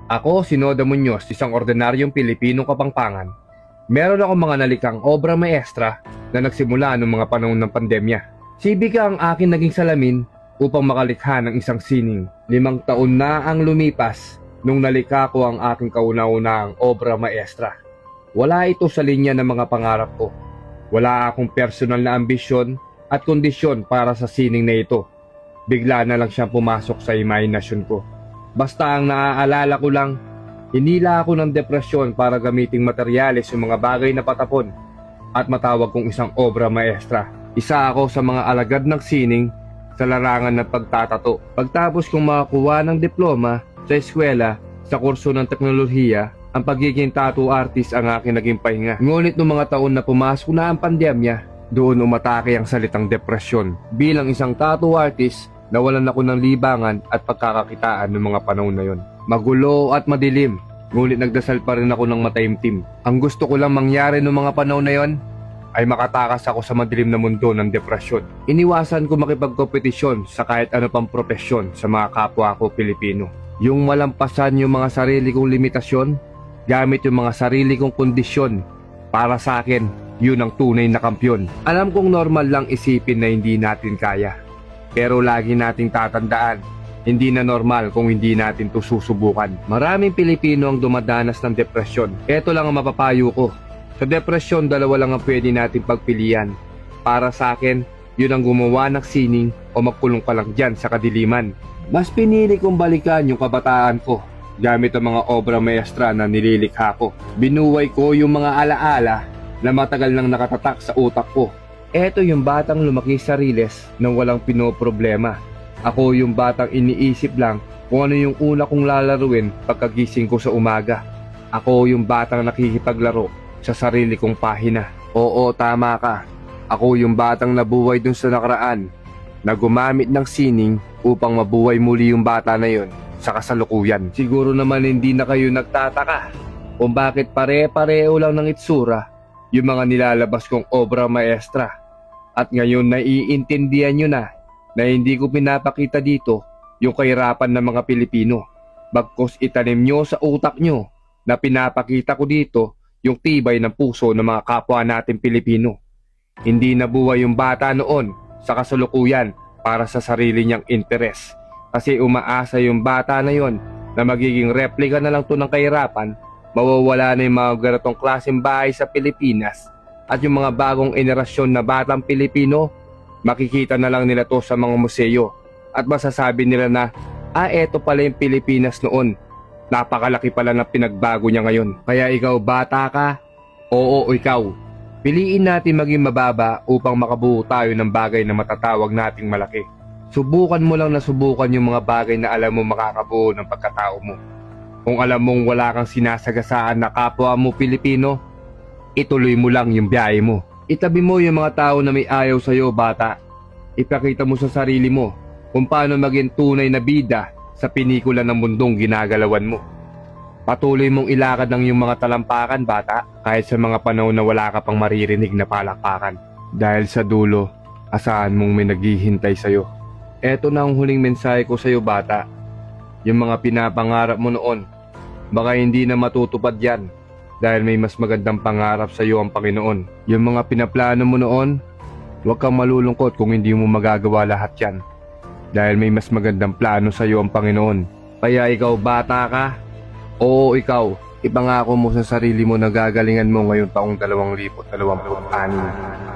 Ako, si Noda Muñoz, isang ordinaryong Pilipinong Kapampangan. Meron akong mga nalikang obra maestra na nagsimula noong mga panahon ng pandemya. Sibika ang akin naging salamin upang makalikha ng isang sining. 5 taon na ang lumipas nung nalikha ko ang aking kauna-unahang obra maestra. Wala ito sa linya ng mga pangarap ko. Wala akong personal na ambisyon at kondisyon para sa sining na ito. Bigla na lang siyang pumasok sa imahinasyon ko. Basta ang naaalala ko lang, hinila ako ng depresyon para gamiting materyales yung mga bagay na patapon at matawag kong isang obra maestra. Isa ako sa mga alagad ng sining sa larangan ng pagtatato. Pagtapos kong makakuha ng diploma sa eskwela sa kurso ng teknolohiya, ang pagiging tattoo artist ang aking naging pahinga. Ngunit noong mga taon na pumasok na ang pandemya, doon umatake ang salitang depresyon. Bilang isang tattoo artist, nawalan ako ng libangan at pagkakakitaan noong mga panahon na yon. Magulo at madilim, ngunit nagdasal pa rin ako ng mataimtim. Ang gusto ko lang mangyari noong mga panahon na yon ay makatakas ako sa madilim na mundo ng depresyon. Iniwasan ko makipagkompetisyon sa kahit ano pang propesyon sa mga kapwa ko Pilipino. Yung malampasan yung mga sarili kong limitasyon, gamit yung mga sarili kong kondisyon. Para sa akin, yun ang tunay na kampyon. Alam kong normal lang isipin na hindi natin kaya. Pero lagi nating tatandaan, hindi na normal kung hindi natin to susubukan. Maraming Pilipino ang dumadanas ng depresyon. Ito lang ang mapapayo ko. Sa depresyon, 2 lang ang pwede nating pagpilian. Para sa akin, yun ang gumawa ng sining o magkulong ka lang dyan sa kadiliman. Mas pinili kong balikan yung kabataan ko gamit ang mga obra maestra na nililikha ko. Binuway ko yung mga alaala na matagal nang nakatatak sa utak ko. Eto yung batang lumaki sa Riles nang walang pinoproblema. Ako yung batang iniisip lang kung ano yung una kong lalaruin pagkagising ko sa umaga. Ako yung batang nakikipaglaro sa sarili kong pahina. Oo, tama ka. Ako yung batang nabuhay dun sa nakaraan na gumamit ng sining upang mabuhay muli yung bata na yon sa kasalukuyan. Siguro naman hindi na kayo nagtataka kung bakit pare-pareho lang ng itsura yung mga nilalabas kong obra maestra. At ngayon naiintindihan nyo na hindi ko pinapakita dito yung kahirapan ng mga Pilipino. Bagkus itanim nyo sa utak nyo na pinapakita ko dito yung tibay ng puso ng mga kapwa natin Pilipino. Hindi nabuhay yung bata noon sa kasalukuyan para sa sarili niyang interes. Kasi umaasa yung bata na yon na magiging replika na lang to ng kahirapan. Mawawala na yung mga ganitong klaseng bahay sa Pilipinas at yung mga bagong henerasyon na batang Pilipino, makikita na lang nila to sa mga museo at masasabi nila na, eto pala yung Pilipinas noon. Napakalaki pala ng pinagbago niya ngayon. Kaya ikaw bata ka, oo ikaw. Piliin natin maging mababa upang makabuo tayo ng bagay na matatawag nating malaki. Subukan mo lang na subukan yung mga bagay na alam mo makakabuo ng pagkatao mo. Kung alam mong wala kang sinasagasaan na kapwa mo Pilipino, ituloy mo lang yung biyahe mo. Itabi mo yung mga tao na may ayaw sa'yo, bata. Ipakita mo sa sarili mo kung paano maging tunay na bida sa pinikula ng mundong ginagalawan mo. Patuloy mong ilakad ng iyong mga talampakan, bata, kahit sa mga panahon na wala ka pang maririnig na palakpakan. Dahil sa dulo, asahan mong may naghihintay sa'yo. Eto na ang huling mensahe ko sa'yo, bata. Yung mga pinapangarap mo noon, baka hindi na matutupad yan dahil may mas magandang pangarap sa iyo ang Panginoon. Yung mga pinaplano mo noon, huwag kang malulungkot kung hindi mo magagawa lahat yan dahil may mas magandang plano sa iyo ang Panginoon. Kaya ikaw bata ka, oo ikaw, ipangako mo sa sarili mo na gagalingan mo ngayong taong 2026.